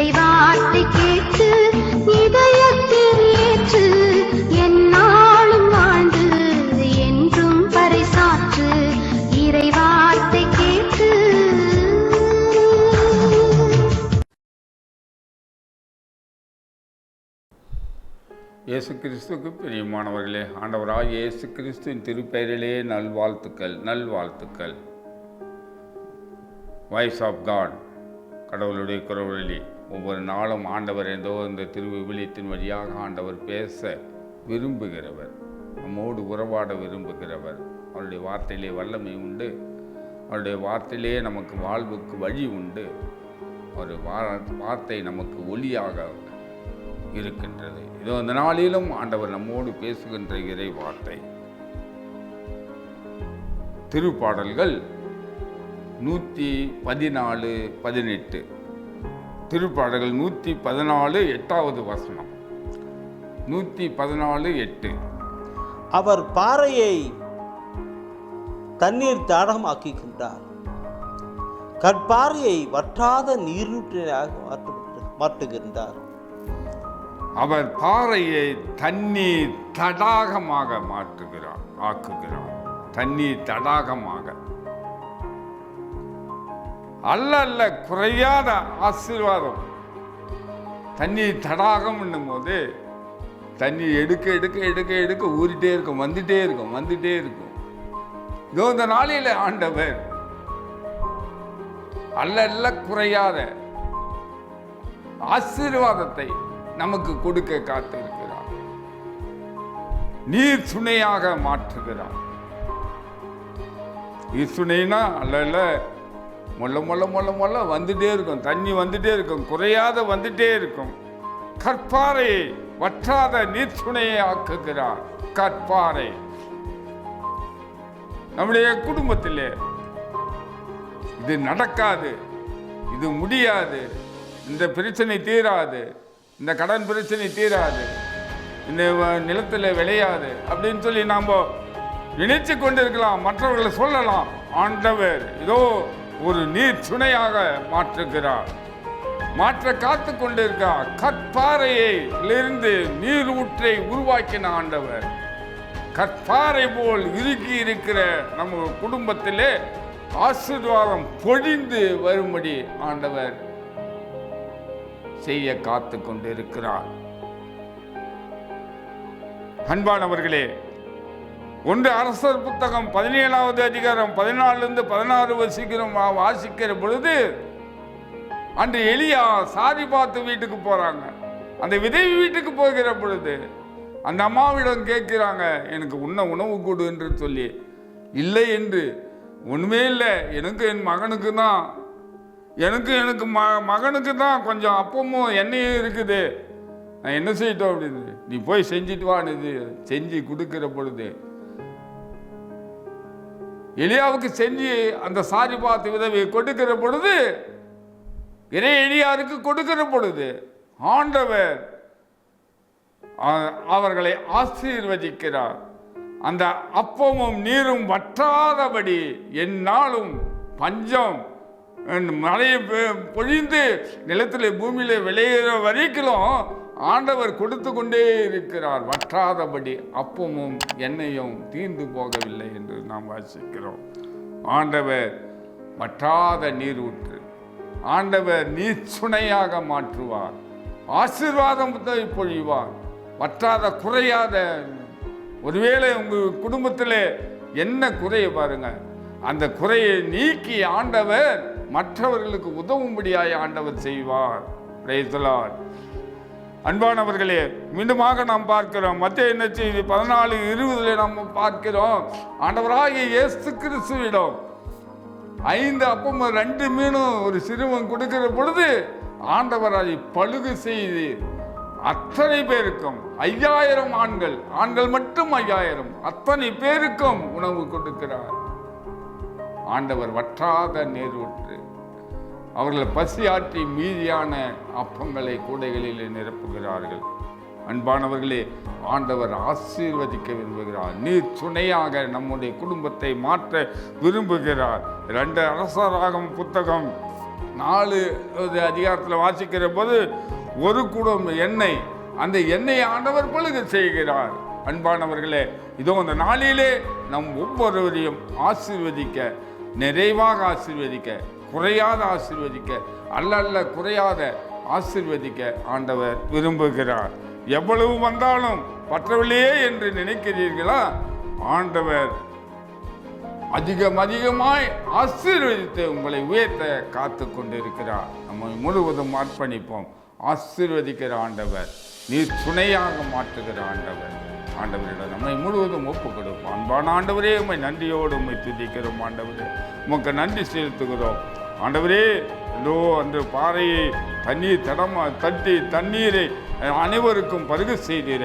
இறைவார்த்தை கேட்டு இதயத்தில் ஏற்று எந்நாளும் வாழ்ந்து என்றும் பறைசாற்று. இறைவார்த்தை கேட்டு. இயேசு கிறிஸ்துவுக்கு பிரியமானவர்களே, ஆண்டவராக இயேசு கிறிஸ்துவின் திருப்பெயரிலே நல்வாழ்த்துக்கள். வாய்ஸ் ஆஃப் காட், கடவுளுடைய குரவழி. ஒவ்வொரு நாளும் ஆண்டவர் ஏதோ இந்த திருவிவிலியத்தின் வழியாக ஆண்டவர் பேச விரும்புகிறவர், நம்மோடு உறவாட விரும்புகிறவர். அவருடைய வார்த்தையிலே வல்லமை உண்டு, அவருடைய வார்த்தையிலே நமக்கு வாழ்வுக்கு வழி உண்டு. ஒரு வார்த்தை நமக்கு ஒளியாக இருக்கின்றது. இதோ அந்த நாளிலும் ஆண்டவர் நம்மோடு பேசுகின்ற இறை வார்த்தை. திருப்பாடல்கள் 114:18. திருப்பாடல்கள் 114 8வது வசனம். 114:8. அவர் பாறையை தண்ணீர் தாடகமாக்குகின்றார், கற்பாறையை வற்றாத நீரூற்றாக மாற்றுகின்றார். அவர் பாறையை தண்ணீர் தடாகமாக ஆக்குகிறார். தண்ணீர் தடாகமாக அல்ல குறையாத ஆசீர்வாதம். தண்ணீர் தடாகம் என்னும் போது தண்ணீர் எடுக்க ஊறிட்டே இருக்கும், வந்துட்டே இருக்கும். இதோ இந்த நாளில ஆண்டவர் அல்ல குறையாத ஆசீர்வாதத்தை நமக்கு கொடுக்க காத்திருக்கிறார். நீர் சுனையாக மாற்றுகிறார். நீர் சுனைனா அல்ல மொல்ல வந்துட்டே இருக்கும், தண்ணி வந்துட்டே இருக்கும், குறையாத வந்துட்டே இருக்கும். கற்பாறையை வற்றாத நீர் சுனையை ஆக்குகிறார். கற்பாறை நம்முடைய குடும்பத்திலே இது நடக்காது, இது முடியாது, இந்த பிரச்சனை தீராது, இந்த கடன் பிரச்சனை தீராது, இந்த நிலத்தில் விளையாது அப்படின்னு சொல்லி நாம் நினைச்சு கொண்டிருக்கலாம், மற்றவர்களை சொல்லலாம். ஆண்டவர் இதோ ஒரு நீர் சுனையாக மாற்றுகிறார், மாற்ற காத்து கொண்டிருக்கிறார். கற்பாறையிலிருந்து நீர் ஊற்றை உருவாக்கின ஆண்டவர். கற்பாறை போல் இறுக்கி இருக்கிற நம்ம குடும்பத்திலே ஆசீர்வாதம் பொழிந்து வரும்படி ஆண்டவர் செய்ய காத்து கொண்டிருக்கிறார். அன்பானவர்களே, 1 அரசர் புத்தகம் 17வது அதிகாரம் 14-16 வாசிக்கிற பொழுது, அன்று எலியா சாரிபாத்து வீட்டுக்கு போறாங்க. அந்த விதவி வீட்டுக்கு போகிற பொழுது அந்த அம்மாவிடம் கேட்கிறாங்க, எனக்கு உணவு கொடு என்று சொல்லி. இல்லை என்று, ஒண்ணுமே இல்லை, எனக்கு என் மகனுக்கு தான், எனக்கு மகனுக்கு தான் கொஞ்சம் அப்பமும் எண்ணெயும் இருக்குது, நான் என்ன செய்யட்டும் அப்படின்னு. நீ போய் செஞ்சுட்டு வான்னு செஞ்சு கொடுக்கிற பொழுது, எலியாவுக்கு செஞ்சு அந்த சாரிபாத்து விதவை கொடுக்கிற பொழுது, இறை எலியாருக்கு கொடுக்கிற பொழுது ஆண்டவர் அவர்களை ஆசீர்வதிக்கிறார். அந்த அப்பமும் நீரும் வற்றாதபடி எந்நாளும் பஞ்சம் மழையை பொழிந்து நிலத்தில் பூமியில விளையிற வரைக்கும் ஆண்டவர் கொடுத்து கொண்டே இருக்கிறார். வற்றாதபடி அப்பமும் எண்ணெயும் தீர்ந்து போகவில்லை என்று நாம் வாசிக்கிறோம். ஆண்டவர் வற்றாத நீர் ஊற்று, ஆண்டவர் நீர் சுனையாக மாற்றுவார், ஆசீர்வாதத்தை பொழிவார். வற்றாத குறையாத, ஒருவேளை உங்கள் குடும்பத்தில் என்ன குறைய பாருங்க, அந்த குறையை நீக்கி ஆண்டவர் மற்றவர்களுக்கு உதவும்படியாய் ஆண்டவர் செய்வார். Praise the Lord. அன்பானவர்களே, மீண்டுமாக நாம் பார்க்கிறோம் மத்தேயு நற்செய்தி 14:20 நாம் பார்க்கிறோம், ஆண்டவராகிய இயேசு கிறிஸ்துவிடம் 5 அப்பமும் 2 மீனும் ஒரு சிறுவன் கொடுக்கிற பொழுது ஆண்டவர் அதை பழுகு செய்து அத்தனை பேருக்கும் 5000 ஆண்கள் மட்டும் 5000 அத்தனை பேருக்கும் உணவு கொடுக்கிறார். ஆண்டவர் வற்றாத நீர் ஊற்று, அவர்கள் பசியாற்றி மீதியான அப்பங்களை கூடைகளில் நிரப்புகிறார்கள். அன்பானவர்களே, ஆண்டவர் ஆசீர்வதிக்க விரும்புகிறார். நீர் துணையாக நம்முடைய குடும்பத்தை மாற்ற விரும்புகிறார். 2 அரசராகும் புத்தகம் 4வது அதிகாரத்தில் வாசிக்கிற போது ஒரு குடம் எண்ணெய், அந்த எண்ணெயை ஆண்டவர் பழுக செய்கிறார். அன்பானவர்களே, இதோ அந்த நாளிலே நம் ஒவ்வொருவரையும் ஆசீர்வதிக்க, நிறைவாக ஆசீர்வதிக்க, குறையாத ஆசீர்வதிக்க, அல்ல குறையாத ஆசீர்வதிக்க ஆண்டவர் விரும்புகிறார். எவ்வளவு வந்தாலும் பற்றவில்லையே என்று நினைக்கிறீர்களா? ஆண்டவர் அதிகமாய் ஆசீர்வதித்து உங்களை உயர்த்த காத்து கொண்டிருக்கிறார். நம்ம முழுவதும் அர்ப்பணிப்போம். ஆசீர்வதிக்கிற ஆண்டவர், நீர் துணையாக மாற்றுகிற ஆண்டவர். ஆண்டவரிடம் நம்மை முழுவதும் ஒப்பு கொடுப்போம். அன்பான ஆண்டவரே, உம்மை நன்றியோடு உம்மை துதிக்கிறோம். ஆண்டவரே, உமக்கு நன்றி செலுத்துகிறோம். ஆண்டவரே, இதோ அந்த பாறையை தண்ணீர் தட்டி தண்ணீரை அனைவருக்கும் பருக செய்தீர.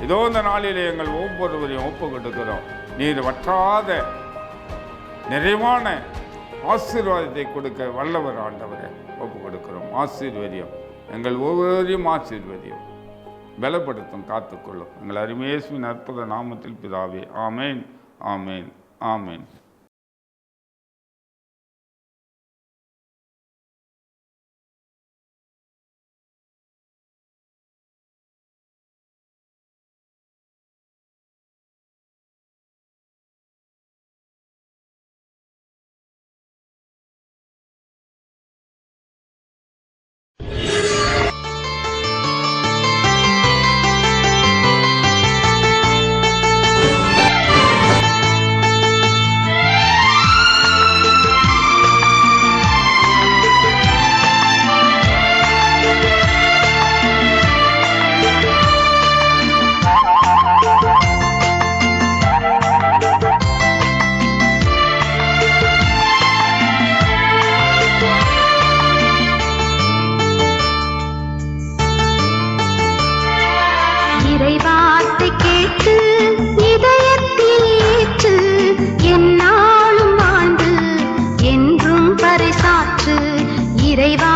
இதோ இந்த நாளிலே எங்கள் ஒவ்வொருவரையும் ஒப்பு கொடுக்கிறோம். நீர் வற்றாத நிறைவான ஆசீர்வாதத்தை கொடுக்க வல்லவர் ஆண்டவரை ஒப்பு கொடுக்கிறோம். ஆசீர்வதியம், எங்கள் ஒவ்வொருவரையும் ஆசீர்வதியம், பலப்படுத்தும், காத்துக்கொள்ளும். எங்கள் அருமையேசுவின் அற்புத நாமத்தில் பிதாவே. ஆமேன், ஆமேன், ஆமேன். இறைவார்த்தை கேட்டு இதயத்தில் ஏற்று, எந்நாளும் வாழ்ந்து என்றும் பறைசாற்று. இறைவா